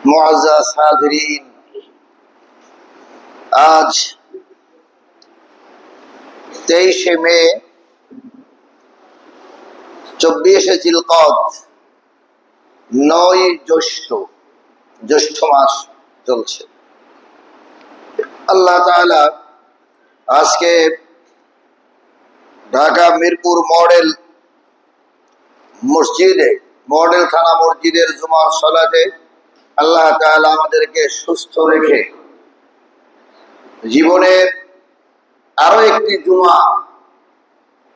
मुअज़्ज़ज़ हाज़िरीन, आज 23 মে 24 জিলকদ 9 জ্যৈষ্ঠ মাস চলছে। আল্লাহ তাআলা আজকে ঢাকা মিরপুর মডেল থানা মসজিদের জুমার সালাতে আল্লাহ তাআলা আমাদেরকে সুস্থ রেখে জীবনের আরো একটি জুমা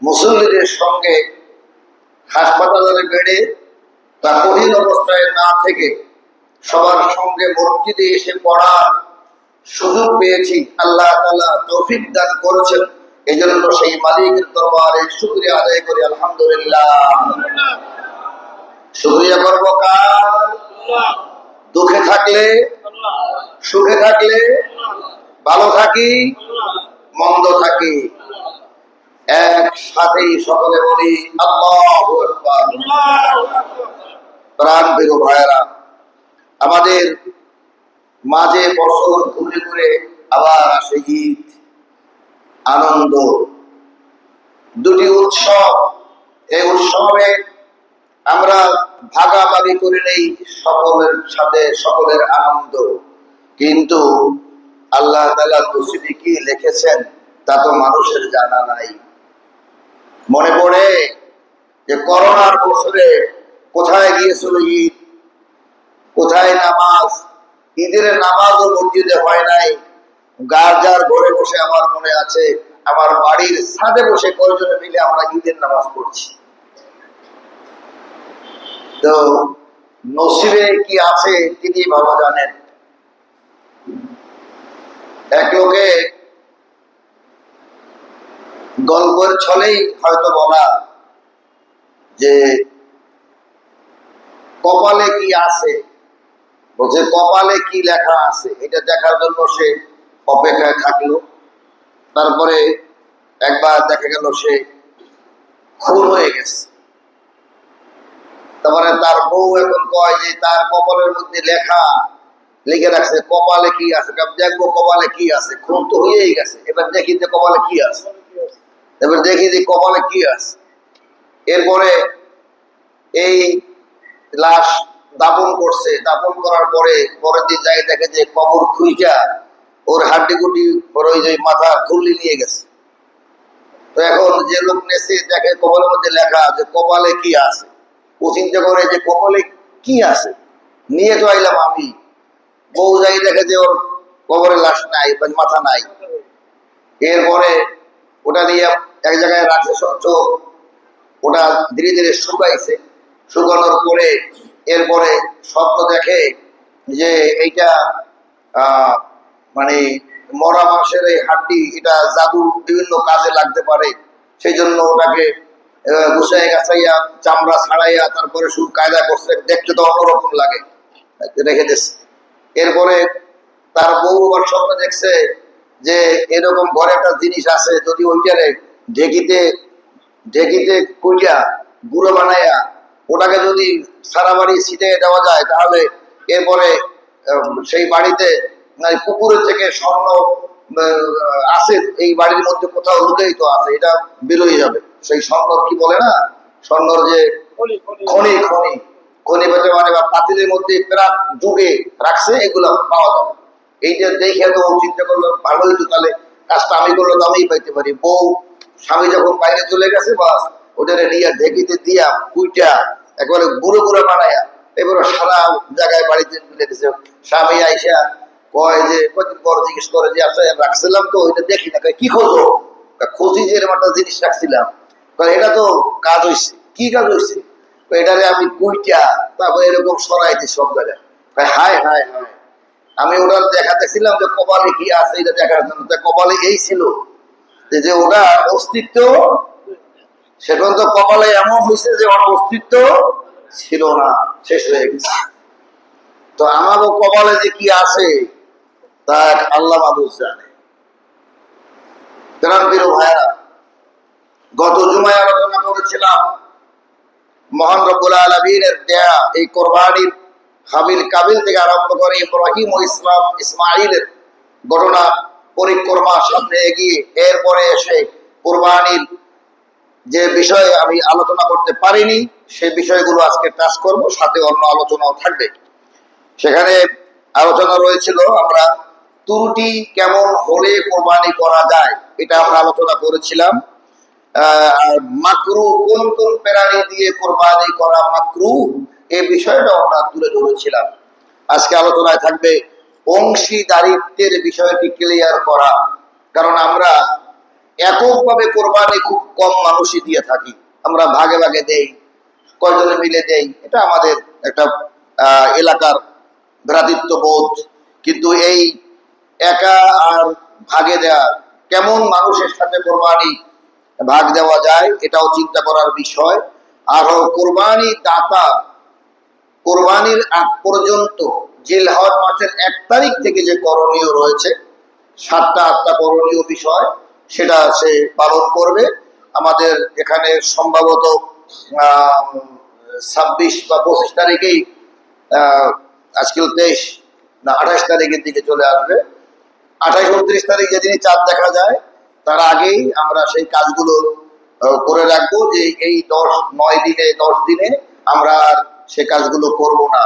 মুসল্লিদের সঙ্গে হাসপাতালের বেডে বা কঠিন অবস্থায় না থেকে সবার সঙ্গে মসজিদে এসে পড়ার সুযোগ পেয়েছি। আল্লাহ তাআলা তৌফিক দান করেছেন, এই জন্য সেই মালিকের দরবারে শুকরিয়া আদায় করি আলহামদুলিল্লাহ। শুকরিয়া করব কার? দুঃখে থাকলে, সুখে থাকলে, ভালো থাকি, মন্দ থাকি, একসাথেই সকলে বলি আল্লাহু আকবার। প্রাণ প্রিয় ভাইয়েরা, আমাদের মাঝে বছর ঘুরে ঘুরে আবার আসে ঈদ, আনন্দ, দুটি উৎসব। এই উৎসবে আমরা ভাগাভাগি করে নেই সকলের সাথে, সকলের আনন্দ। কিন্তু আল্লাহ তাআলা নসিবে কি লিখেছেন তা তো মানুষের জানা নাই। মনে পড়ে যে করোনার বছরে কোথায় গিয়েছিল ঈদ, কোথায় নামাজ? ঈদের নামাজও মসজিদে হয় নাই, গার্জার ঘরে বসে আমার মনে আছে আমার বাড়ির ছাদে বসে কয়েকজনে মিলে আমরা ঈদের নামাজ পড়ছি। তো নসিবে কি আছে তিনি ভালো জানেন। এক লোকে গল্পের ছলেই হয়তো বলা যে কপালে কি আছে, বলছে কপালে কি লেখা আছে এটা দেখার জন্য সে অপেক্ষায় থাকলো। তারপরে একবার দেখা গেল সে খুন হয়ে গেছে। তারপরে তার বউ এখন কয় যে তার কপালের মধ্যে লেখা লিখে রাখছে কপালে কি আছে, দেখবো কপালে কি আছে, খুন তো হয়েই গেছে, এবার দেখি যে কপালে কি আছে, এবার দেখি যে কপালে কি আছে। এরপরে এই লাশ দাপন করছে, দাপন করার পরে পরের দিন যাই দেখে যে কবর খুইজা ওর হাড্ডি গুটি ওর ওই যে মাথা খুললি নিয়ে গেছে। তো এখন যে লোক নেছে দেখে কপালের মধ্যে লেখা যে কপালে কি আছে, ও চিন্তা করে যে কপালে কি আছে, নিয়ে তো আইলাম আমি। বউ যাই দেখে যে ওর কবরে লাশ নাই, মাথা নাই। এরপরে ওটা নিয়ে এক জায়গায় রাখছে স্বচ্ছ, ওটা ধীরে ধীরে শুকাইছে। শুকানোর পরে এরপরে স্বপ্ন দেখে যে এইটা মানে মরা মাংসের এই হাড্ডি, এটা জাদু বিভিন্ন কাজে লাগতে পারে। সেই জন্য ওটাকে গুছাইয়া গাছাইয়া চামড়া ছাড়াইয়া তারপরে শুধু কায়দা করছে, দেখতে তো অন্যরকম লাগে, রেখে দিচ্ছে। এরপরে তার বউ আবার স্বপ্ন দেখছে যে এরকম ঘরে একটা জিনিস আছে, যদি ওইটারে ঢেকিতে কুইটা গুঁড়ো বানাইয়া ওটাকে যদি সারা বাড়ি ছিটিয়ে দেওয়া যায় তাহলে এরপরে সেই বাড়িতে পুকুরের থেকে স্বর্ণ আছে, এই বাড়ির মধ্যে কোথাও লুকায়িত আছে, এটা বেরোয় যাবে। সেই স্বর্ণ কি বলে না, স্বর্ণর যে খনি খনি খনি পেতে পারে বা পাতিলের মধ্যে প্রাক যুগে রাখছে, এগুলো পাওয়া যাবে। এইটা দেখে তো চিন্তা করলো ভালো হইতো, তাহলে কাজটা আমি করলে তো আমিই পাইতে পারি। বউ স্বামী যখন বাইরে চলে গেছে, বাস ওটারে নিয়ে ঢেকিতে দিয়া কুইটা একেবারে গুঁড়ো গুঁড়ো বানায়া এবারে সারা জায়গায় বাড়িতে মিলে দিছে। স্বামী আইসা কয় যে কদিন পর জিজ্ঞেস করে যে আচ্ছা রাখছিলাম তো ওইটা দেখি না, কি খোঁজো? খুঁজি যে এরকম একটা জিনিস রাখছিলাম। এটা তো কাজ হয়েছে। কি কাজ হয়েছে? এটারে আমি কুইটা তারপর এরকম সরাইছি সব জায়গায়। হায় হায় হায়, আমি ওটা দেখাতেছিলাম যে কপালে কি আছে এটা দেখার জন্য। কপালে এই ছিল যে ওটা অস্তিত্ব, সেখান তো কপালে এমন হয়েছে যে ওর অস্তিত্ব ছিল না, শেষ হয়ে গেছে। তো আমারও কপালে যে কি আছে তা আল্লাহ মাবুদ জানে। ভাইয়েরা, গত জুমায় আলোচনা করেছিলাম মহান রব্বুল আলামিনের দেয়া এই কোরবানির হাবিল কাবিল থেকে আরম্ভ করে ইব্রাহিম ও ইসমাইলের ঘটনা পরিক্রমা সামনে এগিয়ে এরপরে এসে কোরবানির যে বিষয়ে আমি আলোচনা করতে পারিনি সেই বিষয়গুলো আজকে টাচ করব, সাথে অন্য আলোচনাও থাকবে। সেখানে আলোচনা রয়েছিল আমরা ত্রুটি কেমন হলে কোরবানি করা যায়, এটা আমরা আলোচনা করেছিলাম। আর মাকরু কোন কোন প্রাণী দিয়ে কোরবানি করা মাকরু, এই বিষয়টা আমরা তুলে ধরেছিলাম। আজকে আলোচনায় থাকবে অংশীদারিত্বের বিষয়টি ক্লিয়ার করা, কারণ আমরা এককভাবে কোরবানি খুব কম মানুষই দিয়ে থাকি, আমরা ভাগে ভাগে দেই, কয়জনে মিলে দেই, এটা আমাদের একটা এলাকার ভ্রাতৃত্ব বোধ। কিন্তু এই একা আর ভাগে দেওয়া, কেমন মানুষের সাথে কোরবানি ভাগ দেওয়া যায়, এটাও চিন্তা করার বিষয়। আর কোরবানি দাতা কোরবানির আগ পর্যন্ত জিলহজ মাসের 1 তারিখ থেকে যে করণীয় রয়েছে, 7টা 8টা করণীয় বিষয়, সেটা সে পালন করবে। আমাদের এখানে সম্ভবত 26 বা 25 তারিখেই, আজকাল 23 না 28 তারিখের দিকে চলে আসবে। 28-29 তারিখ যেদিনই চাঁদ দেখা যায় তার আগেই আমরা সেই কাজগুলো করে রাখবো, যে এই 9 দিনে 10 দিনে আমরা আর সে কাজগুলো করব না।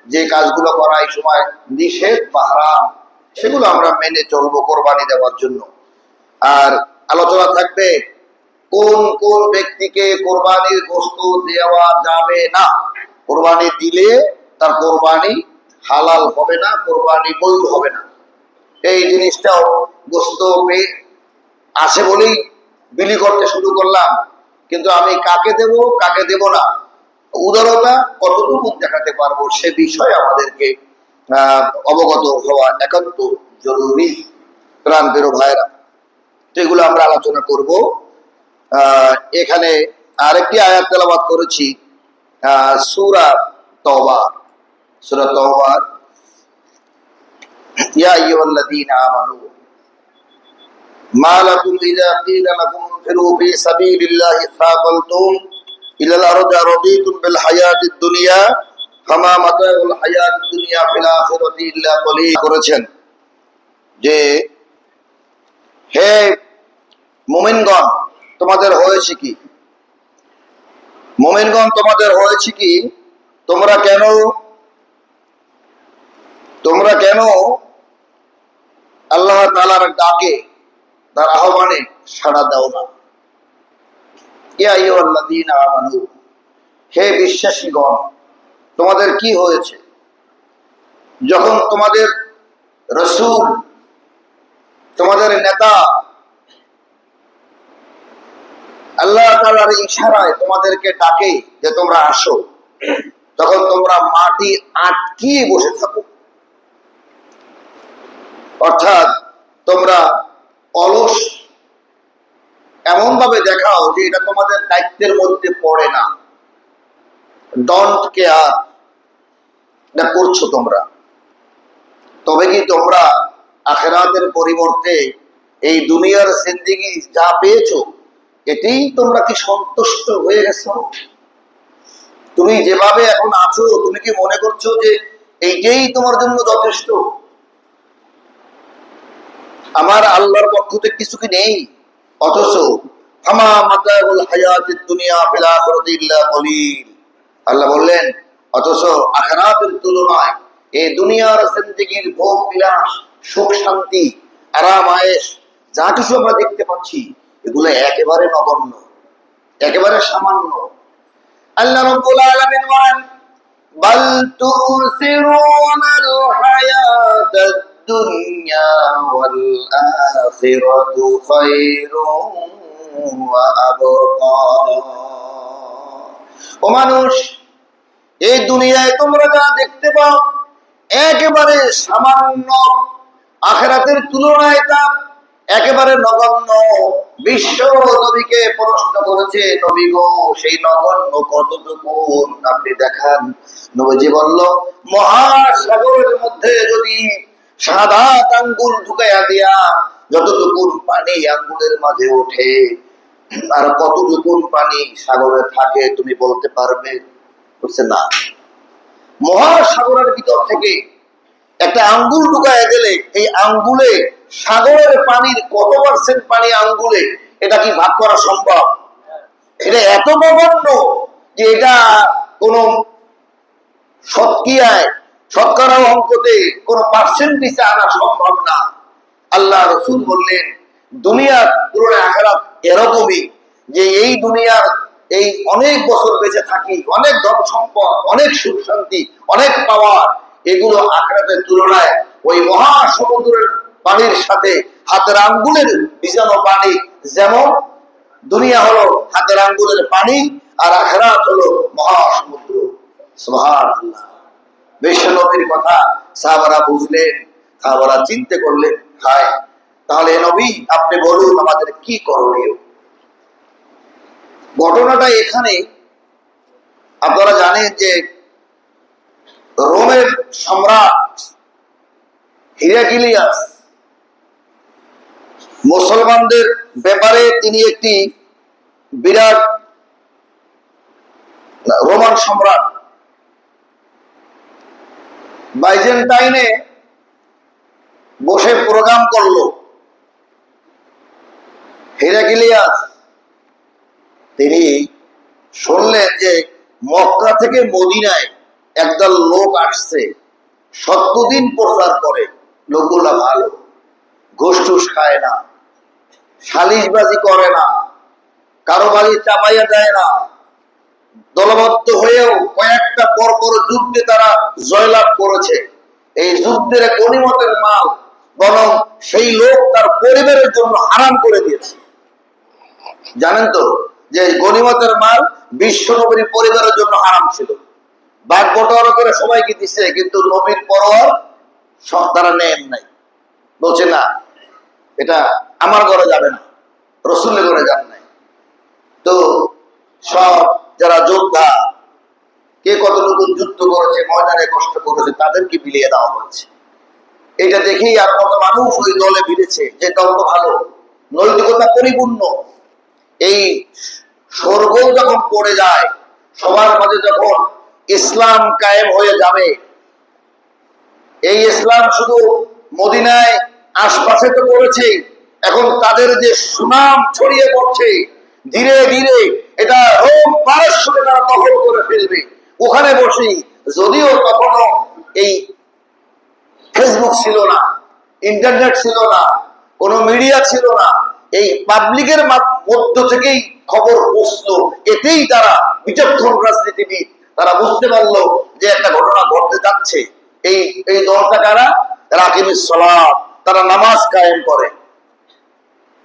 যে কাজগুলো করা এই সময় নিষেধ বা হারাম, সেগুলো আমরা মেনে চলবো কোরবানি দেওয়ার জন্য। আর আলোচনা থাকবে কোন কোন ব্যক্তিকে কোরবানির গোশত দেওয়া যাবে না, কোরবানি দিলে তার কোরবানি হালাল হবে না, কোরবানি বৈধ হবে না। এই জিনিসটাও গোশত আছে বলেই বিলি করতে শুরু করলাম, কিন্তু আমি কাকে দেব কাকে দেব না, উদারতা কতটুকু দেখাতে পারবো, সে বিষয়ে আমাদেরকে অবগত হওয়া একান্ত জরুরি। প্রাণপ্রিয় ভাইরা, তো এগুলো আমরা আলোচনা করব। এখানে আরেকটি আয়াত তেলাওয়াত করেছি, সূরা তওবা। সূরা তওবার ইয়া আইয়ুহাল্লাযীনা আমানু মা লাকুম ইযা ক্বিলা লাকুম ইনফিরু ফি সাবিলিল্লাহি সাকালতুম ইলাল আরদি আরাদিতুম বিল হায়াতিদ দুনিয়া ফামা মাতাউল হায়াতিদ দুনিয়া ফিল আখিরাতি ইল্লা কলিল। করেছেন যে হে মুমিনগণ তোমাদের হয়েছে কি, মুমিনগণ তোমাদের হয়েছে কি, তোমরা কেন আল্লাহ তাআলার ডাকে, তার আহ্বানে সাড়া দাও না। ইয়া আইয়ুহাল্লাযীনা আমানু, হে বিশ্বাসীগণ তোমাদের কি হয়েছে, যখন তোমাদের রাসূল, তোমাদের নেতা আল্লাহ তাআলার ইশারায় তোমাদেরকে ডাকে যে তোমরা আসো, তখন তোমরা মাটি আটকিয়ে বসে থাকো, অর্থাৎ তোমরা অলস এমন ভাবে দেখাও যে এটা তোমাদের দায়িত্বের মধ্যে পড়ে না, ডোন্ট কেয়ার, এটা করছো তোমরা। তবে কি তোমরা আখিরাতের পরিবর্তে এই দুনিয়ার জিন্দেগি যা পেয়েছো, এতেই তোমরা কি সন্তুষ্ট হয়ে গেছো? তুমি যেভাবে এখন আছো, তুমি কি মনে করছো যে এইটাই তোমার জন্য যথেষ্ট? আমার আল্লাহর পক্ষ থেকে কিছু কি নেই? অথচ ফামা মাতাউল হায়াতিদ দুনিয়া ফিল আখিরাতি ইল্লা কলিল, আল্লাহ বললেন অথচ আখিরাতের তুলনায় এই দুনিয়ার জিন্দেগির ভোগ বিলাস, সুখ শান্তি, আরাম আয়েশ যা কিছু আমরা দেখতে পাচ্ছি, এগুলো একেবারে নগণ্য, একেবারে সামান্য। আল্লাহ রাব্বুল আলামিন বলেন বাল তুসিরুনাল হায়াতাদ দুনিয়া ওয়াল আখিরাতু খায়রুন ওয়া আবকা। ও মানুষ, এই দুনিয়ায় তোমরা যা দেখতে পাও একেবারে সামান্য, আখিরাতের তুলনায় তা একেবারে নগণ্য। বিশ্ব নবীকে প্রশ্ন করেছে, নবী গো সেই নগণ্য কতটুকু আপনি দেখান। নবীজি বলল, মহাসাগরের মধ্যে যদি সাদা আঙ্গুল ঢুকাইয়া দিয়া যতটুকু পানি আঙ্গুলের মাঝে ওঠে, আর কতটুকু পানি সাগরে থাকে তুমি বলতে পারবে? বলছে না। মহাসাগরের ভিতর থেকে একটা আঙ্গুল ঢুকায় গেলে এই আঙ্গুলে সাগরের পানির কত পার্সেন্ট পানি আঙ্গুলে, এটা কি ভাগ করা সম্ভব? এটা এত নগণ্য যে এটা কোন শতকিয়ায় শতকরা অঙ্কতে কোন পার্সেন্টেজে আনা সম্ভব না। আল্লাহ রাসূল বললেন দুনিয়ার তুলনায় আখিরাত এরকমই, যে এই দুনিয়ার এই অনেক বছর বেঁচে থাকি, অনেক ধন সম্পদ, অনেক সুখ শান্তি, অনেক পাওয়ার, এগুলো আখিরাতের তুলনায় ওই মহাসমুদ্রের পানির সাথে হাতের আঙ্গুলের ভিজানো পানি যেমন। দুনিয়া হলো হাতের আঙ্গুলের পানি আর আখিরাত হলো মহাসমুদ্র। সুবহানাল্লাহ। বিশ্ব নবীর কথা সাহাবারা বুঝলেন, সাহাবারা চিন্তা করলেন, হায় তাহলে নবী আপনি বলুন আমাদের কি করণীয়। ঘটনাটা এখানে আপনারা জানেন যে রোমের সম্রাট হিরাক্লিয়াস মুসলমানদের ব্যাপারে তিনি একটি বিরাট রোমান সম্রাট বাইজেন্টাইনে বসে প্রোগ্রাম করলো। হিরাক্লিয়াস তিনি শুনলেন যে মক্কা থেকে মদিনায় একদল লোক আসছে, 70 দিন প্রচার করে, লোকগুলা ভালো, ঘুষ টুস খায় না, সালিশবাজি করে না, কারো বাড়ি চাপাইয়া দেয় না, দলবদ্ধ হয়েও কয়েকটা পরপর যুদ্ধে তারা জয়লাভ করেছে। এই যুদ্ধের গনিমতের মাল বরং সেই লোক তার পরিবারের জন্য হারাম করে দিয়েছে। জানেন তো যে গনিমতের মাল বিশ্ব নবীর পরিবারের জন্য হারাম ছিল, ভাগ বটোয়ারা করে সবাইকে দিচ্ছে, কিন্তু নবীর পরও তারা নেন নাই, বলছে না এটা আমার ঘরে যাবে না, রসুলের ঘরে যান নাই। তো সব যারা যোদ্ধা, কে কতটুকু যুদ্ধ করেছে, ময়দানে কষ্ট করেছে, তাদেরকে বিলিয়ে দেওয়া হয়েছে। এটা দেখেই আর কত মানুষ ওই দলে ভিড়েছে, যে দল তো ভালো, নৈতিকতা পরিপূর্ণ। এই শোরগোল যখন পড়ে যায়, সবার মাঝে যখন ইসলাম কায়েম হয়ে যাবে, এই ইসলাম শুধু মদিনায় আশপাশে তো করেছে, এখন তাদের যে সুনাম ছড়িয়ে পড়ছে, ধীরে ধীরে এটা রোম পারস্যকে তারা দখল করে ফেলবে। ওখানে বসেই, যদিও তখনও এই ফেসবুক ছিল না, ইন্টারনেট ছিল না, কোনো মিডিয়া ছিল না, এই পাবলিকের মধ্য থেকেই খবর পৌঁছলো। এতেই তারা বিচক্ষণ রাজনীতিবিদ, তারা বুঝতে পারলো যে একটা ঘটনা ঘটতে যাচ্ছে। এই দলটা কারা? রাকিবুস সালাত, তারা নামাজ কায়েম করে,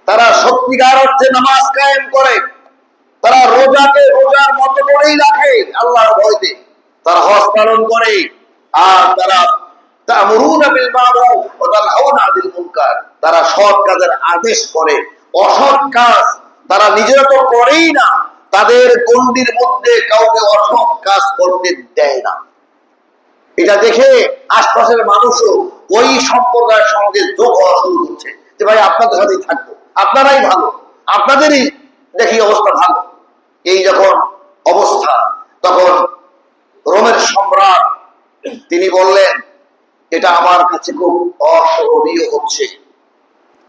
তারা সত্যিকার অর্থে নামাজ কায়েম করে, তারা রোজাকে রোজার মতো করেই রাখে আল্লাহর ভয়তে, তারা হজ পালন করে, আর তারা তা'মুরুনা বিল মা'রুফ ওয়া তানহাউনা আনিল মুনকার, তারা সৎ কাজের আদেশ করে, অসৎ কাজ তারা নিজেরা তো করেই না, তাদের গণ্ডির মধ্যে কাউকে অসৎ কাজ করতে দেয় না। এটা দেখে আশপাশের মানুষও ওই সম্প্রদায়ের সঙ্গে যোগ হওয়া শুরু করছে, যে ভাই আপনাদের সাথেই থাকবো, আপনারাই ভালো, আপনাদেরই দেখি অবস্থা ভালো। এই যখন অবস্থা, তখন রোমের সম্রাট তিনি বললেন, এটা আমার কাছে খুব অসহনীয় হচ্ছে,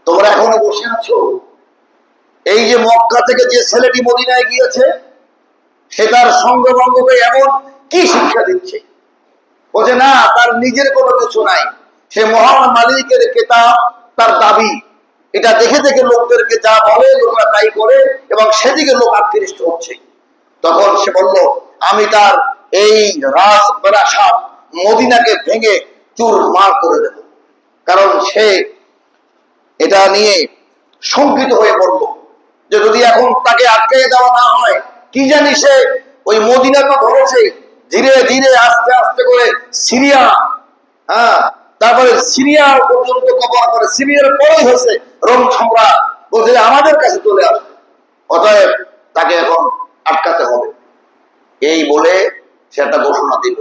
তোমরা এখনো বসে আছো। এই যে মক্কা থেকে যে ছেলেটি মদিনায় গিয়েছে, সে তার সঙ্গভঙ্গকে এমন কি শিক্ষা দিচ্ছে? বলছে না, তার নিজের কোনো কিছু নাই, সে মহান মালিকের কেতাব তার দাবি, এটা দেখে দেখে লোকদেরকে যা বলে লোকরা তাই করে, এবং সেদিকে লোক আকৃষ্ট হচ্ছে। তখন সে বলল, আমি তার এই রাজপ্রাসাদ মদিনাকে ভেঙে চুরমার করে দেব। কারণ সে এটা নিয়ে শঙ্কিত হয়ে পড়ল যে যদি এখন তাকে আটকে দেওয়া না হয়, কি জানি সে ওই মদিনা তো ধরেছে, ধীরে ধীরে আস্তে আস্তে করে সিরিয়া, তারপরে সিরিয়া পর্যন্ত কবর করে, সিরিয়ার পরেই হয়েছে রোম সম্রাট, বলছে আমাদের কাছে চলে আসে, অতএব তাকে এখন আটকাতে হবে। এই বলে সে একটা ঘোষণা দিল,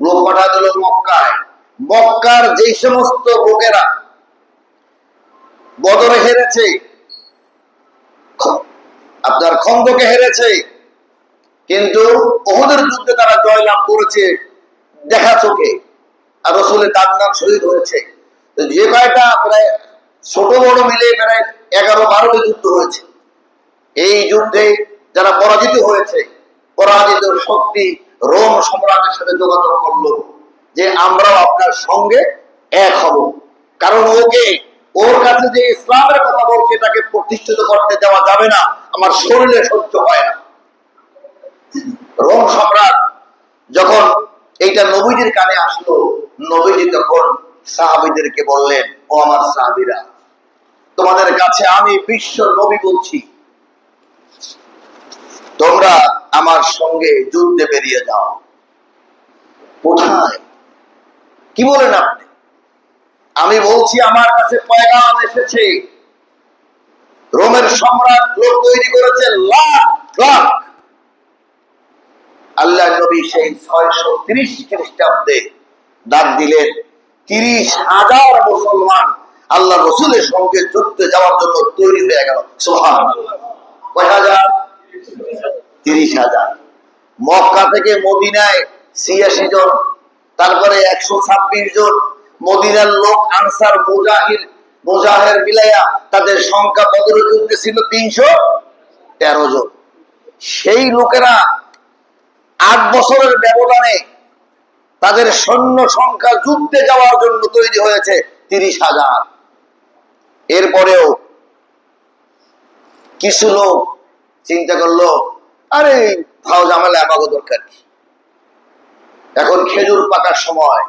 লোক পাঠা দিল মক্কায়। মক্কার যে সমস্ত লোকেরা বদরে হেরেছে, আপনার খন্দকে হেরেছে, কিন্তু ওহুদের যুদ্ধে তারা জয়লাভ করেছে, দেখা চোখে, আর রসুলের দান্নার শহীদ হয়েছে। যে কয়টা প্রায় ছোট বড় মিলে প্রায় 11-12টি যুদ্ধ হয়েছে। এই যুদ্ধে যারা পরাজিত হয়েছে, পরাজিত শক্তি রোম সম্রাটের সাথে যোগাযোগ করলো যে আমরাও আপনার সঙ্গে এক হব, কারণ ওর কাছে যে ইসলামের কথা বলছে তাকে প্রতিষ্ঠিত করতে দেওয়া যাবে না, আমার শরীরে সহ্য হয় না। রোম সম্রাট যখন এইটা নবীজির কানে আসলো, নবীজি তখন সাহাবীদেরকে বললেন, ও আমার সাহাবীরা, তোমাদের কাছে আমি বিশ্ব নবী বলছি, তোমরা আমার সঙ্গে যুদ্ধে বেরিয়ে যাও। কোথায়? কি বলেন আপনি? আমি বলছি আমার কাছে পয়গাম এসেছে, রোমের সম্রাট লোক তৈরি করেছে লাখ লাখ। আল্লাহ নবী সেই 630 খ্রিস্টাব্দে ডাক দিলেন, 30,000 মুসলমান আল্লাহ রসুলের সঙ্গে যুদ্ধে যাওয়ার জন্য তৈরি হয়ে গেল। সুবহানাল্লাহ। কয় হাজার? 30,000। মক্কা থেকে মদিনায় 86 জন, তারপরে 126 জন মদিনার লোক আনসার মুজাহির মিলাইয়া তাদের সংখ্যা বদর যুদ্ধে ছিল 313 জন। সেই লোকেরা 8 বছরের ব্যবধানে তাদের সৈন্য সংখ্যা যুদ্ধে যাওয়ার জন্য তৈরি হয়েছে 30,000। এরপরেও কিছু লোক চিন্তা করলো, আরে ভাও জামালে আমাকে দরকার কি, এখন খেজুর পাকার সময়,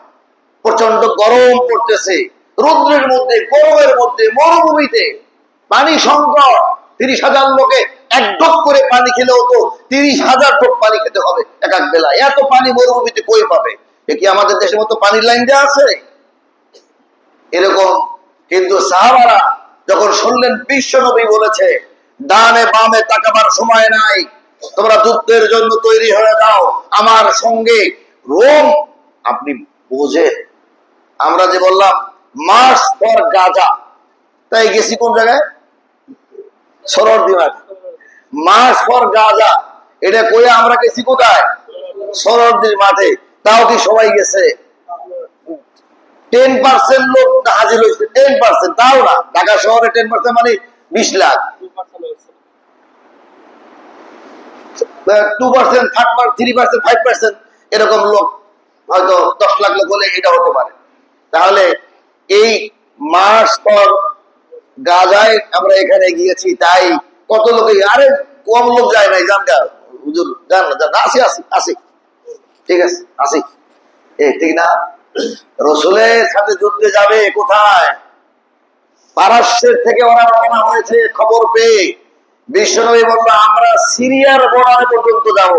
প্রচন্ড গরম পড়তেছে, রৌদ্রের মধ্যে, গরমের মধ্যে, মরুভূমিতে পানি সংকট, 30,000 লোকে এক ঢোক করে পানি খেলেও তো 30,000 ঢোক পানি খেতে হবে এক এক বেলা। এত পানি মরুভূমিতে কই পাবে? এ কি আমাদের দেশের মতো পানির লাইন দেওয়া আছে? এরকম। কিন্তু সাহাবারা যখন শুনলেন বিশ্ব নবী বলেছে, ডানে বামে তাকাবার সময় নাই, তোমরা যুদ্ধের জন্য তৈরি হয়ে যাও আমার সঙ্গে। রোম, আপনি বোঝেন, আমরা যে বললাম মার্চ ফর গাজা, তাই গেছি কোন জায়গায়? সরদিমার। মার্চ ফর গাজা, এটা কইয়া আমরা গেছি কোথায়? সরদির মাঠে। তাও কি সবাই গেছে? 10% লোক হাজির হয়েছে, 10%, তাও না। ঢাকা শহরে 10% মানে 20 লাখ। 2%, 3%, 5% এরকম লোক, হয়তো 10 লাখ লোক হলে এটা হতে পারে। তাহলে এই মার্চ পর গাজায় আমরা এখানে গিয়েছি, তাই কত লোক, আরে কম লোক যায় নাই, জানটা হুজুর জান না, আসি, ঠিক আছে, আসি, ঠিক না? রসুলের সাথে যুদ্ধে যাবে কোথায়? পারস্যের থেকে ওরা রওনা হয়েছে খবর পেয়ে। বিশ্বনবী বলল, আমরা সিরিয়ার বর্ডার পর্যন্ত যাব।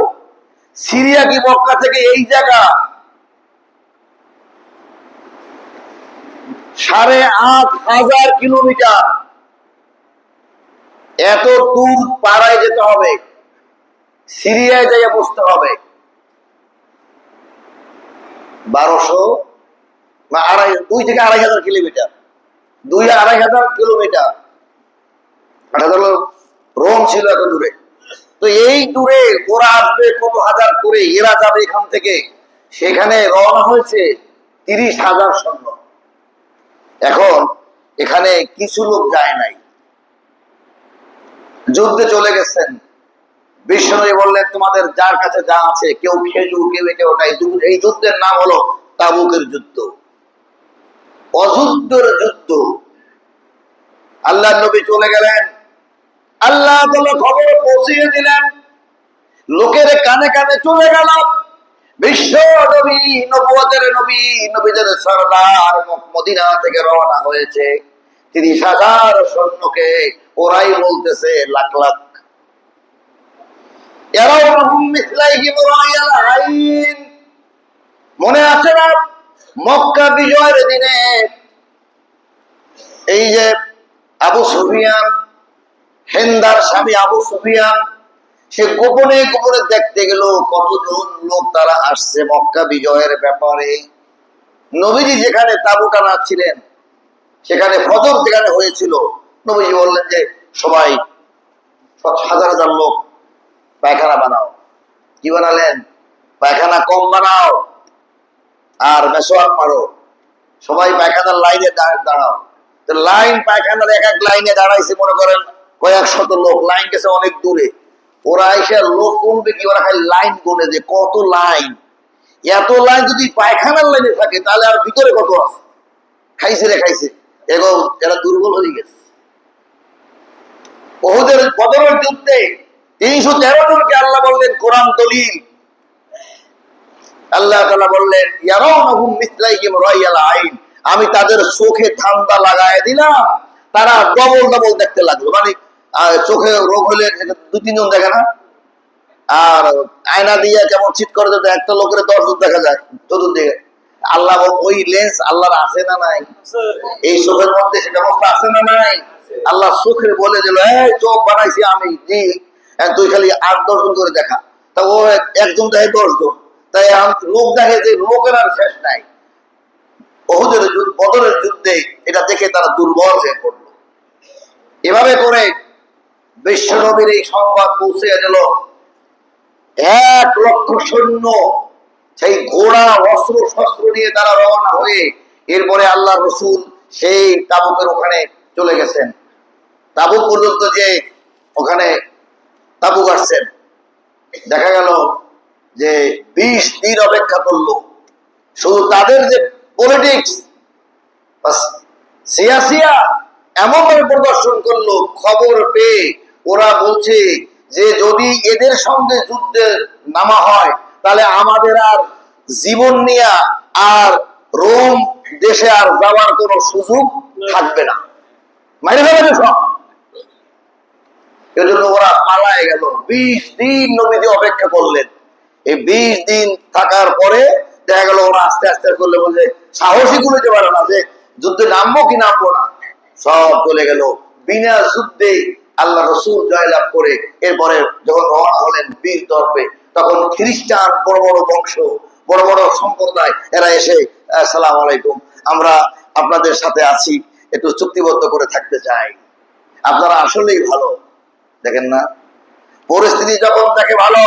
সিরিয়া কি মক্কা থেকে এই জায়গা? 8,500 কিলোমিটার। এত দূর পাড়ায় যেতে হবে, সিরিয়ায় যাইয়া বসতে হবে। 2 থেকে 2,500 কিলোমিটার, 2,500 কিলোমিটার। রোম ছিল এত দূরে। তো এই দূরে ওরা আসবে কত হাজার করে, এরা যাবে এখান থেকে। সেখানে রওনা হয়েছে 30,000 সৈন্য। এখন এখানে কিছু লোক যায় নাই, যুদ্ধে চলে গেছেন। বিশ্বনবী বললেন, তোমাদের যার কাছে যা আছে, কেউ খেজুর, কেউ এটা ওটাই। এই যুদ্ধের নাম হলো তাবুকের যুদ্ধ, অযুদ্ধের যুদ্ধ। আল্লাহ নবী চলে গেলেন, আল্লাহ খবর পৌঁছিয়ে দিলেন, লোকের কানে কানে চলে গেল। বিশ্ব নবী, নবুয়তের নবী, নবীদের সরদার মদিনা থেকে রওনা হয়েছে 30,000 সৈন্যকে। ওরাই বলতেছে লাখ লাখ। মনে আছে না মক্কা বিজয়ের দিনে এই যে আবু সুফিয়ান, হেন্দার স্বামী আবু সুফিয়ান, সে গোপনে গোপনে দেখতে গেল কতজন লোক তারা আসছে মক্কা বিজয়ের ব্যাপারে। নবীজি যেখানে তাবু টানাচ্ছিলেন, সেখানে ফজর যেখানে হয়েছিল, নবীজি বললেন যে সবাই, 1,000 লোক পায়খানা বানাও। কি বানালেন? পায়খানা কম বানাও। আর মেসোয়াক মারো, সবাই পায়খানার লাইনে দাঁড়াও। লাইন পায়খানার এক এক লাইনে দাঁড়াইছে মনে করেন কয়েক শত লোক, লাইন গেছে অনেক দূরে। ওরা এসে লোক গুনবে কি, ওরা খালি লাইন গুনে যে কত লাইন। এত লাইন যদি পায়খানার লাইনে থাকে তাহলে আর ভিতরে কত আছে। খাইছে রে খাইছে, এগো এরা দুর্বল হয়ে গেছে। ওহুদের বদরের যুদ্ধে 313 জনকে আল্লাহ বললেন কোরআন দলিল, আল্লাহ তাআলা বললেন ইয়ারাউনাহুম মিসলাইহিম রায়াল আইন, আমি তাদের চোখে ধান্দা লাগায় দিলাম, তারা ডবল ডবল দেখতে লাগলো। মানে চোখে রোগ হলে 2-3 জন দেখে না, আর আয়না দিয়ে কেমন চিট করে দিতে একটা লোকের 10 জন দেখা যায় চতুর্দিকে। আল্লাহ ওই লেন্স আল্লাহর আছে না নাই? এই চোখের মধ্যে সে ব্যবস্থা আছে না নাই? আল্লাহ চোখের বলে দিল এই চোখ বানাইছি আমি, জি তুই খালি 8-10 জন করে দেখা। তা ও একজন দেখে 10 জন, তাই লোক দেখে যে লোকের আর শেষ নাই। ওহুদের বদরের যুদ্ধে এটা দেখে তারা দুর্বল হয়ে পড়লো। এভাবে করে বিশ্ব নবীর এই সংবাদ পৌঁছে গেল। 1 লক্ষ সৈন্য সেই ঘোড়া অস্ত্র শস্ত্র নিয়ে তারা রওনা হয়ে এরপরে আল্লাহ রসুল সেই তাবুকের ওখানে চলে গেছেন। তাবুক পর্যন্ত যে ওখানে তাবুক আসছেন, দেখা গেল যে 20 দিন অপেক্ষা করলো। শুধু তাদের যে পলিটিক্স সিয়াসিয়া এমন ভাবে প্রদর্শন করলো, খবর পেয়ে ওরা বলছে যে যদি এদের সঙ্গে যুদ্ধে নামা হয় তাহলে আমাদের আর জীবন নিয়ে আর রোম দেশে আর যাওয়ার কোন সুযোগ থাকবে না, মাইরে ফেলবে সব। এজন্য ওরা পালায় গেল। 20 দিন নবীজি অপেক্ষা করলেন। এই 20 দিন থাকার পরে দেখা গেল ওরা আস্তে আস্তে করলে বলছে সাহসী গুলোতে পারে না যে যুদ্ধে নামবো কি নামবো না, সব চলে গেল। বিনা যুদ্ধে আল্লাহ রসুল জয়লাভ করে এরপরে যখন রওনা হলেন বীর দর্পে, তখন খ্রিস্টান বড় বড় বংশ, বড় বড় সম্প্রদায় এরা এসে আসসালামু আলাইকুম, আমরা আপনাদের সাথে আছি, একটু চুক্তিবদ্ধ করে থাকতে চাই, আপনারা আসলেই ভালো। দেখেন না, পরিস্থিতি যখন দেখে ভালো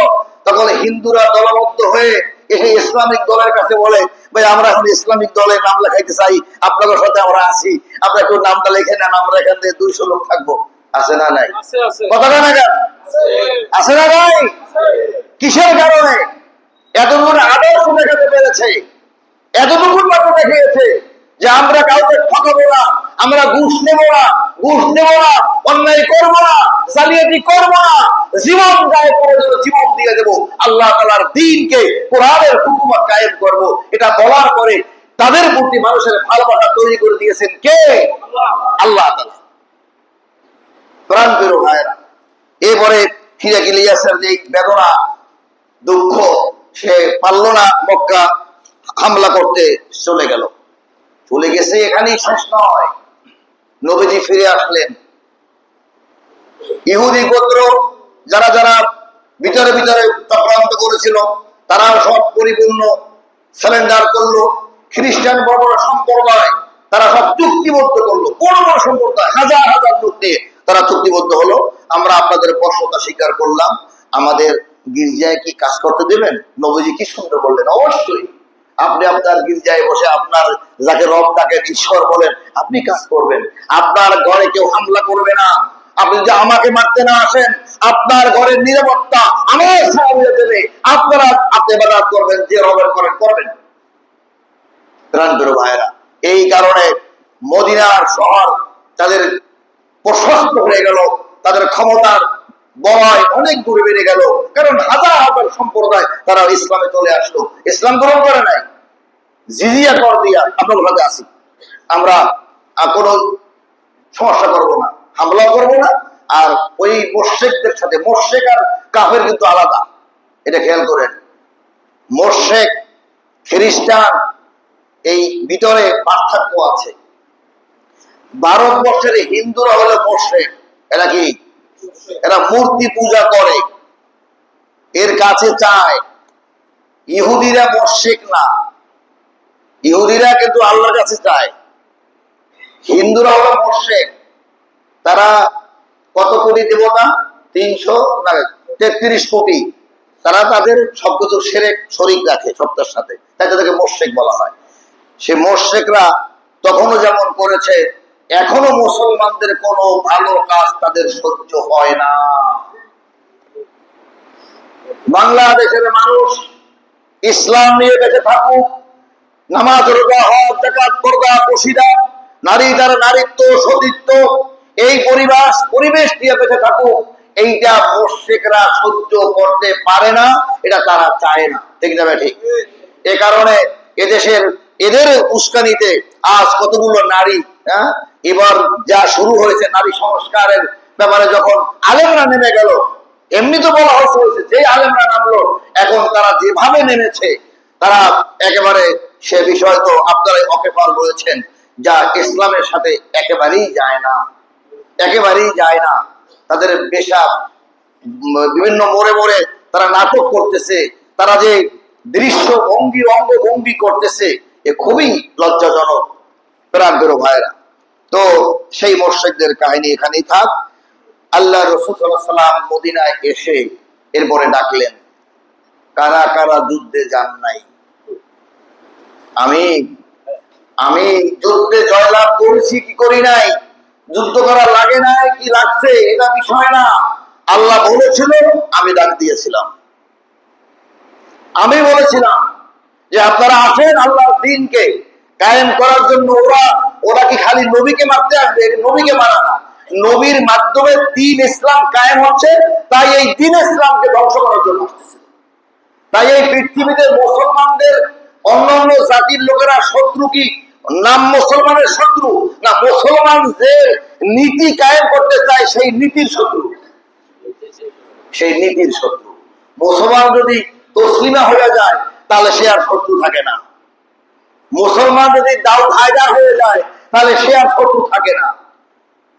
তখন হিন্দুরা দলবদ্ধ হয়ে এসে ইসলামিক দলের কাছে বলে ভাই আমরা এখন ইসলামিক দলে নাম লেখাইতে চাই, আপনাদের সাথে আমরা আছি, আপনারা একটু নামটা লিখে নেন, আমরা এখান থেকে 200 লোক থাকবো। আছে না নাই? কথা না কেন? আছে না নাই? কিসের কারণে? এতটুকু আদর্শ দেখাতে পেরেছে, এতটুকু মাত্র দেখিয়েছে যে আমরা কাউকে ঠকাবো না, আমরা ঘুষ নেবো না, ঘুষ দেবো না, অন্যায় করবো না, জালিয়াতি করবো না, জীবন গায়ে করে দেবো, জীবন দিয়ে দেবো, আল্লাহ তাআলার দ্বীনকে, কোরআনের হুকুমত কায়েম করব। এটা বলার পরে তাদের প্রতি মানুষের ভালোবাসা তৈরি করে দিয়েছেন কে? আল্লাহ তাআলা। প্রাণ প্রিয় ভাইরা, এরপরে হিরাক ইলিয়াসের যে বেদনা দুঃখ, সে পারল না মক্কা হামলা করতে, চলে গেল। চলে গেছে, এখানেই শেষ নয়, নবীজি ফিরে আসলেন। ইহুদি গোত্র যারা যারা ভিতরে ভিতরে চক্রান্ত করেছিল তারা সব পরিপূর্ণ সারেন্ডার করলো। খ্রিস্টান বড় বড় সম্প্রদায় তারা সব চুক্তিবদ্ধ করলো, বড় বড় সম্প্রদায় হাজার হাজার লোক নিয়ে তারা চুক্তিবদ্ধ হলো, আমরা আপনাদের বর্ষতা স্বীকার করলাম, আমাদের গির্জায় কি কাজ করতে দেবেন? নবীজি কি সুন্দর বললেন, অবশ্যই আপনি আপনার গির্জায় বসে আপনার যাকে রব ডাকেন, ঈশ্বর বলেন, আপনি কাজ করবেন, আপনার ঘরে কেউ হামলা করবে না, আপনি যে আমাকে মারতে না আসেন, আপনার ঘরের নিরাপত্তা আমার সাহায্য দেবে, আপনারা ইবাদত করবেন, যে রবের করেন করবেন। প্রাণ প্রিয় ভাইরা, এই কারণে মদিনার শহর তাদের প্রশস্ত হয়ে গেল, তাদের ক্ষমতার বলয় অনেক দূরে বেড়ে গেল, কারণ হাজার হাজার সম্প্রদায় তারা ইসলামে চলে আসলো, ইসলাম গ্রহণ করে নাই, জিজিয়া কর দিয়া আপনার ভাবে আসি, আমরা কোনো সমস্যা করবো না, হামলা করবো না। আর ওই মোশরিকদের সাথে, মোশরিক আর কাফের কিন্তু আলাদা, এটা খেয়াল করেন। মোশরিক খ্রিস্টান এই ভিতরে পার্থক্য আছে। ভারতবর্ষের হিন্দুরা হলো মোশরিক, এরা কি? এরা মূর্তি পূজা করে, এর কাছে চায়। ইহুদিরা মোশরিক না, ইহুদিরা কিন্তু আল্লাহর কাছে চায়। হিন্দুরা হলো মোশরিক, তারা কত কোটি দেবতা? 333 কোটি। তারা তাদের সবকিছু শিরক শরীক রাখে সত্যের সাথে, তাই তাদেরকে মুশরিক বলা হয়। সে মুশরিকরা তখনও যেমন করেছে, এখনো মুসলমানদের কোনো ভালো কাজ তাদের সহ্য হয় না। বাংলাদেশের মানুষ ইসলাম নিয়ে বেঁচে থাকুক, নামাজ রোজা হজ যাকাত পর্দা পশিদা, নারী তার নারীত্ব সতীত্ব, এই পরিবেশ নিয়ে বেঁচে থাকুক, এইটা মুশরিকরা সহ্য করতে পারে না, এটা তারা চায় না। ঠিক না ঠিক? এ কারণে এদেশের এদের উস্কানিতে আজ কতগুলো নারী, এবার যা শুরু হয়েছে নারী সংস্কারের ব্যাপারে, যখন আলেমরা নেমে গেল, এমনি তো বলা হয়েছে যে আলেমরা নামলো, এখন তারা যেভাবে নেমেছে তারা একেবারে সে বিষয় তো আপনারাই অকেফাল রয়েছেন, যা ইসলামের সাথে একেবারেই যায় না, একেবারেই যায় না। তাদের পেশা বিভিন্ন মোড়ে মোড়ে তারা নাটক করতেছে, তারা যে দৃশ্য ভঙ্গি অঙ্গভঙ্গি করতেছে, এ খুবই লজ্জাজনক প্রাণ বেরো ভাইরা। তো সেই মুশরিকদের কাহিনী এখানেই থাক। আল্লাহ রাসূল সাল্লাল্লাহু আলাইহি ওয়াসাল্লাম মদিনায় এসে এরপরে ডাকলেন, কারা কারা যুদ্ধে যান নাই? আমি যুদ্ধে জয়লাভ করেছি কি করি নাই, যুদ্ধ করা লাগে নাই কি লাগছে, এটা বিষয় না। আল্লাহ বলেছিল, আমি ডাক দিয়েছিলাম, আমি বলেছিলাম যে আপনারা আসেন আল্লাহর দ্বীনকে কায়েম করার জন্য। ওরা কি খালি নবীকে মারতে আসবে? নবীকে মারা না, নবীর মাধ্যমে দ্বীন ইসলাম কায়েম হচ্ছে, তাই এই দ্বীন ইসলামকে ধ্বংস করার জন্য আসতেছে। তাই এই পৃথিবীতে মুসলমানদের অন্যান্য জাতির লোকেরা শত্রু কি নাম মুসলমানের শত্রু না, মুসলমান যে নীতি কায়েম করতে চায় সেই নীতির শত্রু, সেই নীতির শত্রু। মুসলমান যদি তসলিমা হয়ে যায় তাহলে সে আর শত্রু থাকে না। মুসলমান যদি দাউদ হায়দার হয়ে যায় তাহলে সে আর শত্রু থাকে না।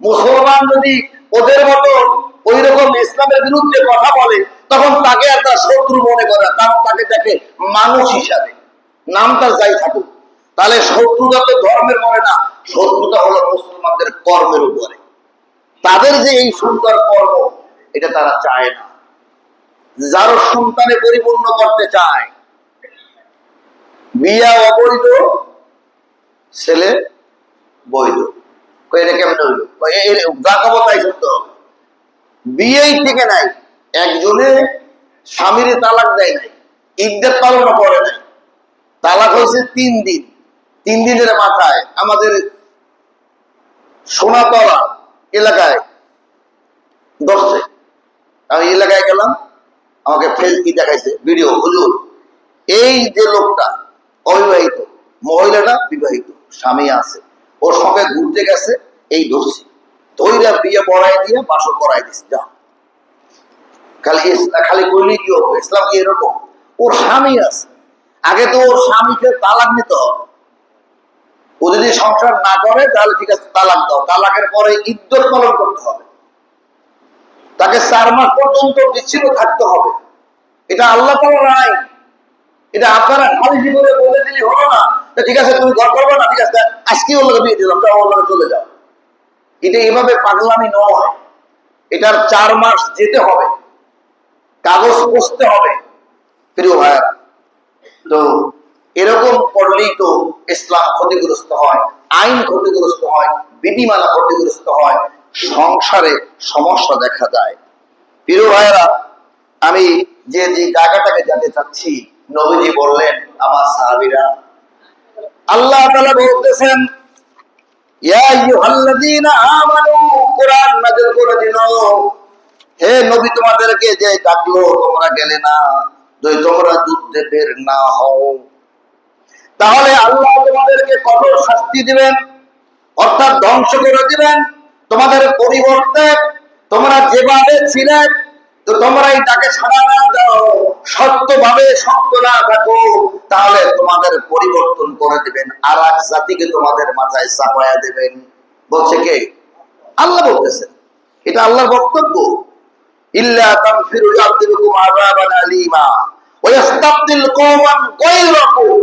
মুসলমান যদি ওদের মতো ওই রকম ইসলামের বিরুদ্ধে কথা বলে, তখন তাকে আর তার শত্রু মনে করে, কারণ তাকে দেখে মানুষ হিসাবে, নাম তার যাই থাকুক। তাহলে শত্রুতা তো ধর্মের মনে না, শত্রুতা হলো মুসলমানদের কর্মের উপরে। তাদের যে এই সুন্দর কর্ম, এটা তারা চায় না। যার সন্তানে পরিপূর্ণ করতে চায়, বিয়া অবৈধ, ছেলে বৈধ, এটা কেমন হইল? জাকাবতাই শুনতে হবে। বিয়েই থেকে নাই, একজনে স্বামীর তালাক দেয় নাই, ইদ্যত পালন করে নাই, তালাক হয়েছে 3 দিন। 3 দিনের মাথায় আমাদের সোনাতলা এলাকায় ধরছে। আমি এলাকায় গেলাম, আমাকে ফেসবুক দেখাইছে ভিডিও, হুজুর এই যে লোকটা অবিবাহিত, মহিলাটা বিবাহিত, স্বামী আছে, ওর সঙ্গে ঘুরতে গেছে, এই ধরছি, ধৈরা বিয়ে পড়াই দিয়ে বাসর করাই দিচ্ছে। যা খালি কইলে কি হবে? ইসলাম কি এরকম? ওর স্বামী আছে, আগে তো ওর স্বামীকে তালাক নিতে হবে। ও যদি সংসার না করে তাহলে ঠিক আছে তালাক দাও, তালাকের পরে ইদ্যত পালন করতে হবে, তাকে 4 মাস পর্যন্ত বিচ্ছিন্ন থাকতে হবে। এটা আল্লাহ তাআলার আইন। এটা আপনারা খালি জীবনে বলে দিলে হলো না, ঠিক আছে তুমি ঘর করবে না, ঠিক আছে আজকে ওর লোকে বিয়ে দিলাম, যাও ওর লোকে চলে যাও। এটা এভাবে পাগলামি নয়, এটার 4 মাস যেতে হবে, কাগজ পৌঁছতে হবে। প্রিয় ভাইয়েরা, তো এরকম করলেই তো ইসলাম ক্ষতিগ্রস্ত হয়, আইন ক্ষতিগ্রস্ত হয়, বিধিমালা ক্ষতিগ্রস্ত হয়, সংসারে সমস্যা দেখা যায়। প্রিয় ভাইয়েরা, আমি যে জায়গাটাকে যেতে চাচ্ছি, নবীজি বললেন, আমার সাহাবীরা, আল্লাহ তাআলা বলতেছেন, ইয়া আইয়ুহাল্লাযীনা আমানু, কোরআন নাযিল করে দিল, হে নবী তোমাদেরকে যে ডাকলো তোমরা গেলে না, যদি তোমরা যুদ্ধে বের না হও তাহলে আল্লাহ তোমাদেরকে কঠোর শাস্তি দিবেন, অর্থাৎ ধ্বংস করে দিবেন। তোমাদের পরিবর্তে তোমরা যেভাবে ছিলে, তো তোমরা এটাকে সাড়া না দাও, সত্যভাবে সত্য না থাকো, তাহলে তোমাদের পরিবর্তন করে দিবেন, আর এক জাতিকে তোমাদের মাথায় চাপায়া দেবেন। বলছে কে? আল্লাহ বলতেছেন, এটা আল্লাহর বক্তব্য। ইল্লা তাগফিরু ইয়াযিবকুম আযাবান আলীমা ওয়া ইস্তাবদিল কওমান গায়রাকুম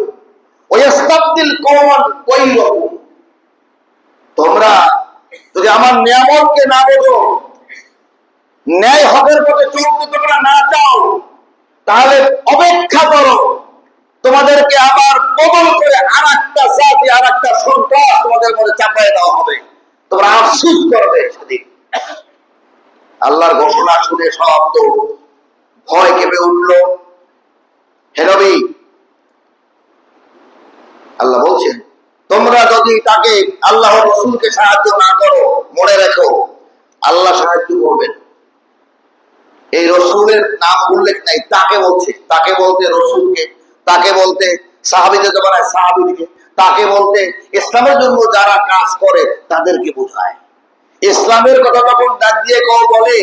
ওয়া ইস্তাবদিল কওমান গায়রাকুম। তোমরা যদি আমার নিয়ামতকে না বোঝো, ন্যায় হকের পথে চলতে তোমরা না চাও, তাহলে অপেক্ষা করো, তোমাদেরকে আবার বদল করে আর একটা জাতি আর একটা সন্ত্রাস তোমাদের মধ্যে চাপাই দেওয়া হবে, তোমরা আফসোস করবে সেদিন। আল্লাহর ঘোষণা শুনে সব তো ভয় কেঁপে উঠল। হে নবী, আল্লাহ বলছেন তোমরা যদি তাকে আল্লাহ রসুলকে সাহায্য না করো, মনে রেখো আল্লাহ সাহায্য করবেন। এই রসুলের নাম উল্লেখ নাই, তাকে বলছে, তাকে বলতে রসুলকে, তাকে বলতে সাহাবীদের জমানায় সাহাবীকে, তাকে বলতে ইসলামের জন্য যারা কাজ করে তাদেরকে বোঝায়। ইসলামের কথা যখন ডাক দিয়ে কেউ বলে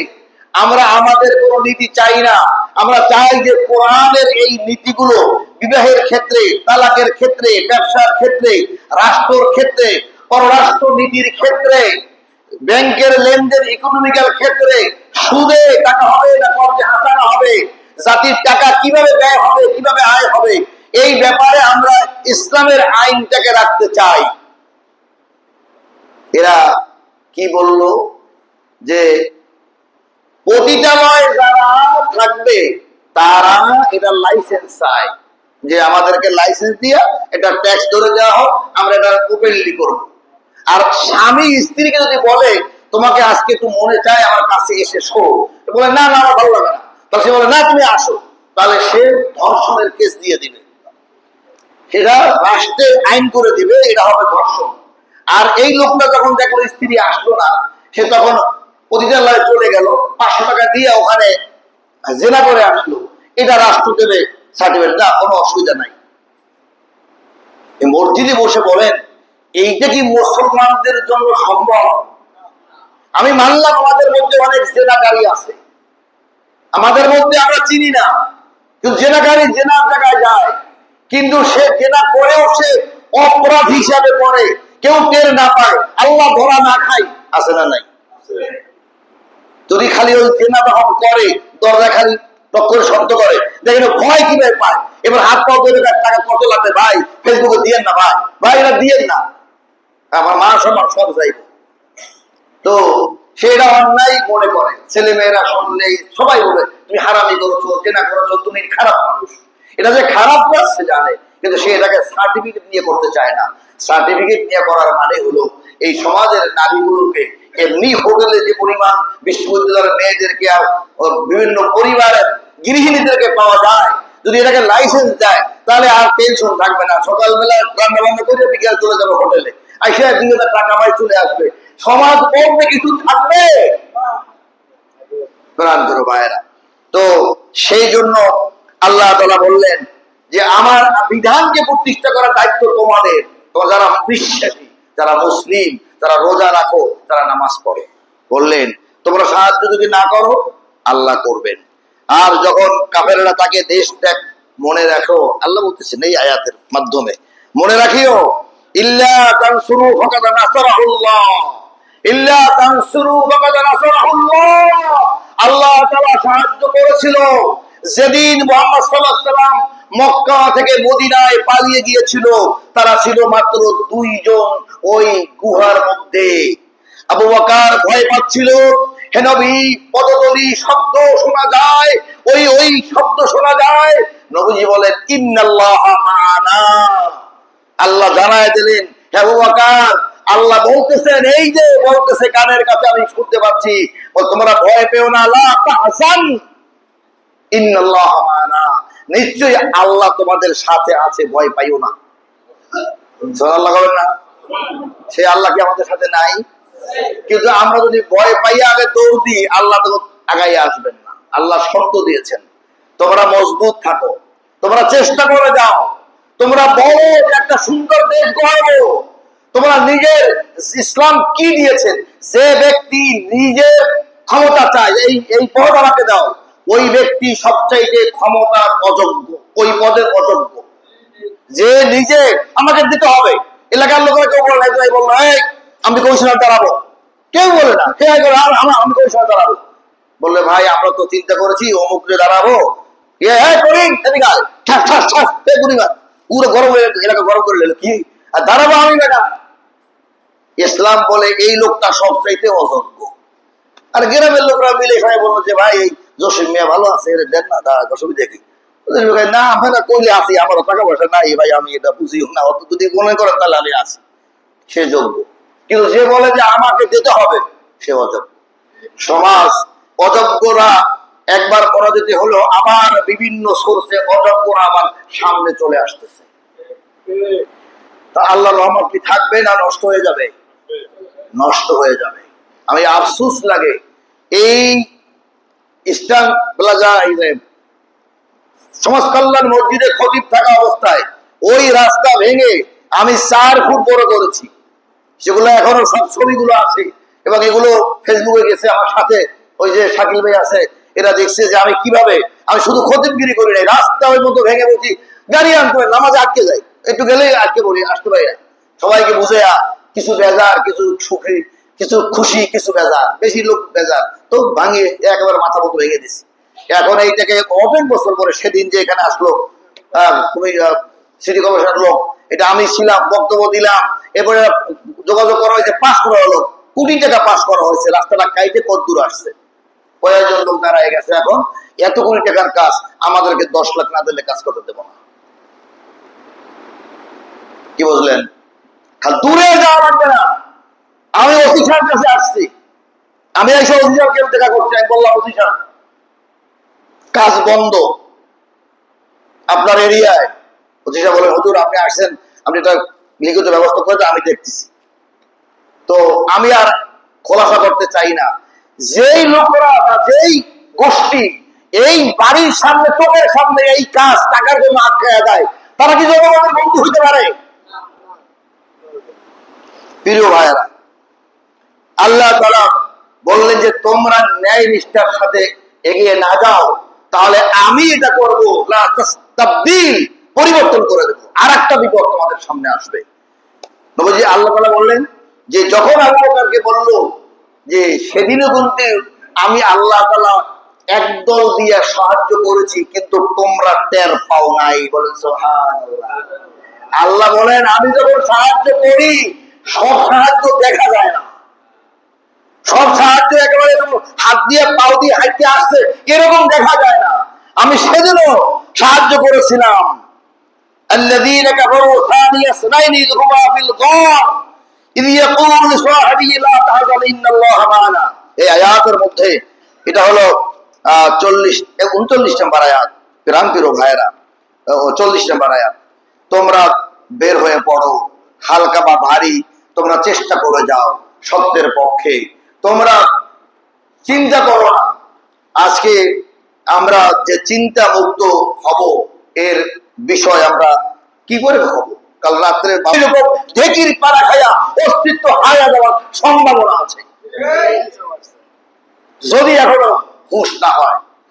আমরা আমাদের কোনো নীতি চাই না, আমরা চাই যে কোরআনের এই নীতিগুলো বিবাহের ক্ষেত্রে, তালাকের ক্ষেত্রে, ব্যবসার ক্ষেত্রে, রাষ্ট্রের ক্ষেত্রে, পররাষ্ট্র নীতির ক্ষেত্রে, ব্যাংকের লেনদেন, ইকোনমিক্যাল ক্ষেত্রে, সুদে টাকা হবে না কর্জে হাসানা হবে, জাতির টাকা কিভাবে ব্যয় হবে, কিভাবে আয় হবে, এই ব্যাপারে আমরা ইসলামের আইনটাকে রাখতে চাই। এরা কি বলল যে পতিতালয় যারা থাকবে তারা এটা লাইসেন্স চায়, যে আমাদেরকে লাইসেন্স দিয়ে এটা ট্যাক্স ধরে দেওয়া হোক, আমরা এটা ওপেনলি করব। আর স্বামী স্ত্রীকে যদি বলে তোমাকে আজকে একটু মনে চায় আমার কাছে এসে শো, বলে না না আমার ভালো লাগে না, তাহলে সে বলে না তুমি আসো, তাহলে সে ধর্ষণের কেস দিয়ে দিবে, সেটা রাষ্ট্রে আইন করে দিবে, এটা হবে ধর্ষণ। আর এই লোকটা যখন দেখলো স্ত্রী আসলো না, সে তখন পতিতালয়ে চলে গেল, 500 টাকা দিয়ে ওখানে জেনা করে আসলো, এটা রাষ্ট্র দেবে সার্টিফিকেট, না কোনো অসুবিধা নাই। মসজিদে বসে বলেন এইটা কি মুসলমানদের জন্য সম্ভব? আমি মানলাম আমাদের মধ্যে অনেক জেনাকারী আছে, আমাদের মধ্যে আমরা চিনি না, কিন্তু জেনাকারী জেনার জায়গায় যায়, কিন্তু সে জেনা করেও সে অপরাধ হিসাবে করে, কেউ টের না পায়, আল্লাহ ধরা না খায়, আছে না নাই? যদি খালি ওই জেনা যখন করে দরজা খালি টক করে শব্দ করে, দেখেন ভয় কিভাবে পায়, এবার হাত পাও ধরে টাকা কত লাগবে ভাই, ফেসবুকে দিয়েন না ভাই, ভাই এটা দিয়েন না, আমার মা সম্মান সব যাইব। তো সেটা অন্যায় মনে করে, ছেলে মেয়েরা শুনলেই সবাই বলে তুমি হারামি করেছো, জেনা করেছো, তুমি খারাপ মানুষ। এটা যে খারাপ কাজ সে জানে, কিন্তু সে এটাকে সার্টিফিকেট নিয়ে করতে চায় না। সার্টিফিকেট নিয়ে করার মানে হলো এই সমাজের নারীগুলোকে এমনি হোটেলে যে পরিমাণ বিশ্ববিদ্যালয়ের মেয়েদেরকে আর বিভিন্ন পরিবারের গৃহিণীদেরকে পাওয়া যায়, যদি এটাকে লাইসেন্স দেয় তাহলে আর টেনশন থাকবে না, সকালবেলা রান্না বান্না করে বিকেল চলে যাবে হোটেলে, আইসা 2000 টাকা কামাই চলে আসবে, সমাজ করবে কিছু থাকবে। তো সেই জন্য আল্লাহ তাআলা বললেন যে আমার বিধানকে প্রতিষ্ঠা করার দায়িত্ব তোমাদের, তোমরা যারা বিশ্বাসী, যারা মুসলিম, যারা রোজা রাখো, যারা নামাজ পড়ে, বললেন তোমরা সাহায্য যদি না করো আল্লাহ করবেন। আর যখন কাফেররা তাকে দেশ ত্যাগ, মনে রাখো আল্লাহ বলতেছেন এই আয়াতের মাধ্যমে, মনে রাখিও ইল্লা তানসুরু ফাকাদ নাসারাহুল্লাহ, ইল্লা তানসুরু ফাকাদ নাসারাহুল্লাহ, আল্লাহ তাআলা সাহায্য করেছিল যেদিন মুহাম্মদ সাল্লাল্লাহু আলাইহি ওয়াসাল্লাম মক্কা থেকে মদিনায় পালিয়ে গিয়েছিল। তারা ছিল মাত্র 2 জন ওই গুহার মধ্যে। আবু বকর ভয় পাচ্ছিল, হে নবী পদতলি শব্দ শোনা যায়, ওই শব্দ শোনা যায়। নবীজি বলেন ইন্নাল্লাহা মা'ানা, আল্লাহ জানায় দিলেন হে আবু বকর আল্লাহ বলতেছেন, এই যে বলতেছে কানের কাছে আমি শুনতে পাচ্ছি, তোমরা ভয় পেও না, লা তাহজান ইন্নাল্লাহা মা'ানা, নিশ্চয়ই আল্লাহ তোমাদের সাথে আছে, ভয় পাইও না। সুবহানাল্লাহ বলেন না? সে আল্লাহ কি আমাদের সাথে নাই? কিন্তু আমরা যদি ভয় পাইয়া আগে দৌড় দিই, আল্লাহ তো আগাইয়া আসবেন না। আল্লাহ শর্ত দিয়েছেন তোমরা মজবুত থাকো, তোমরা চেষ্টা করে যাও, তোমরা বড় একটা সুন্দর দেশ গড়াবো, তোমরা নিজের ইসলাম কি দিয়েছেন, যে ব্যক্তি নিজের ক্ষমতা চায় এই পদ আমাকে দাও, ওই ব্যক্তি সবচাইতে ক্ষমতার অযোগ্য, ওই পদের অযোগ্য। যে নিজে আমাকে দিতে হবে, এলাকার লোকেরা কেউ বলে নাই, বললো এই আমি কমিশনার দাঁড়াবো, কেউ বলে না, কে আমি কমিশনার দাঁড়াবো, বললে ভাই আমরা তো চিন্তা করেছি অমুকরে দাঁড়াবো, পুরো গরম হয়ে এলাকা গরম করে নিল, কি আর দাঁড়াবো আমি বেটা। ইসলাম বলে এই লোকটা সবচাইতে অযোগ্য। আর গ্রামের লোকরা মিলে সবাই বললো যে ভাই এই জসিম মিয়া ভালো আছে, দেন না দাঁড়া, ছবি দেখি, না আমরা কইলে আছি, আমার টাকা পয়সা নাই ভাই, আমি এটা বুঝিও না, অত যদি মনে করেন তাহলে আমি আছি, সে যোগ্য। কিন্তু যে বলে যে আমাকে দিতে হবে, সে অযোগ্য। সমাজ অযোগ্যরা একবার পরাজিত হলো, আবার বিভিন্ন সোর্সে অযোগ্যরা আবার সামনে চলে আসতেছে। তা আল্লাহর রহমত কি থাকবে না নষ্ট হয়ে যাবে? নষ্ট হয়ে যাবে। আমি আফসোস লাগে, এই ইস্টার্ন প্লাজা সমাজ কল্যাণ মসজিদে খতিব থাকা অবস্থায় ওই রাস্তা ভেঙে আমি 4 ফুট বড় করেছি, সেগুলো এখনো সব ছবিগুলো আছে এবং এগুলো ফেসবুকে গেছে। আমার সাথে ওই যে শাকিল ভাই আছে, এরা দেখছে যে আমি কিভাবে, আমি শুধু খতিবগিরি করি নাই, রাস্তা ওই মতো ভেঙে বলছি গাড়ি আনতে নামাজে আটকে যাই, একটু গেলেই আটকে বলি আসতে ভাইয়া, সবাইকে বুঝে কিছু বেজার, কিছু সুখী, কিছু খুশি, কিছু বেজার, বেশি লোক বেজার, তো ভাঙিয়ে একেবারে মাথা মতো ভেঙে দিছি। এখন এইটাকে অনেক বছর পরে, সেদিন যে এখানে আসলো তুমি সিটি কর্পোরেশনের লোক, এটা আমি ছিলাম, বক্তব্য দিলাম, এরপরে যোগাযোগ করা হয়েছে, পাস করা হলো, কোটি টাকা পাস করা হয়েছে, রাস্তাটা কাইতে কত দূর আসছে, কয়েকজন লোক দাঁড়ায় গেছে। এখন এত কোটি টাকার কাজ আমাদেরকে 10 লাখ না দিলে কাজ করতে দেবো না। কি বুঝলেন? দূরে যাওয়া লাগবে না। আমি ওসি সাহেবের কাছে আসছি, আমি এসে ওসি সাহেবকে দেখা করছি, আমি বললাম ওসি সাহেব কাজ বন্ধ আপনার এরিয়ায়। ওসি সাহেব বলেন হুজুর আপনি আসছেন, আপনি এটা লিখিত ব্যবস্থা করে আমি দেখতেছি। তো আমি আর খোলাসা করতে চাই না, যেই লোকরা বা যেই গোষ্ঠী এই বাড়ির সামনে, চোখের সামনে এই কাজ টাকার জন্য আটকায়া দেয়, তারা কি জনগণের বন্ধু হইতে পারে? প্রিয় ভাইয়েরা, আল্লাহ তাআলা বললেন যে তোমরা ন্যায় নিষ্ঠার সাথে এগিয়ে না যাও, তাহলে আমি এটা করবো, লা তাসতাবদীল, পরিবর্তন করে দেবো, আর একটা বিপদ তোমাদের সামনে আসবে। নবীজি আল্লাহ তাআলা বললেন যে যখন আবু বকরকে বলল যে সেদিনও কিন্তু আমি আল্লাহ তাআলা একদল দিয়ে সাহায্য করেছি, কিন্তু তোমরা টের পাও নাই, বলেন সুবহানাল্লাহ। আল্লাহ বলেন আমি যখন সাহায্য করি, সব সাহায্য দেখা যায় না, সব সাহায্য একেবারে হাত দিয়ে পাও দিয়ে হাঁটতে আসছে এরকম দেখা যায় না। আমি সেদিনও সাহায্য করেছিলাম। الذين كفروا ثاني اثنين إذ هما في الغار إذ يقول لصاحبه لا تحزن إن الله معنا। এই আয়াতের মধ্যে এটা হলো 39 নম্বর আয়াত। প্রিয় ভাইয়েরা, 40 নম্বর আয়াত। তোমরা বের হয়ে পড়ো, হালকা বা ভারী তোমরা চেষ্টা করে যাও সত্যের পক্ষে, তোমরা চিন্তা করো না। আজকে আমরা যে চিন্তা মুক্ত হব এর বিষয় আমরা কি করে হব? কাল রাত্রে ঢেকির পাড়া খায়া অস্তিত্ব হারা যাওয়ার সম্ভাবনা আছে যদি এখনো হুঁশ না হয়।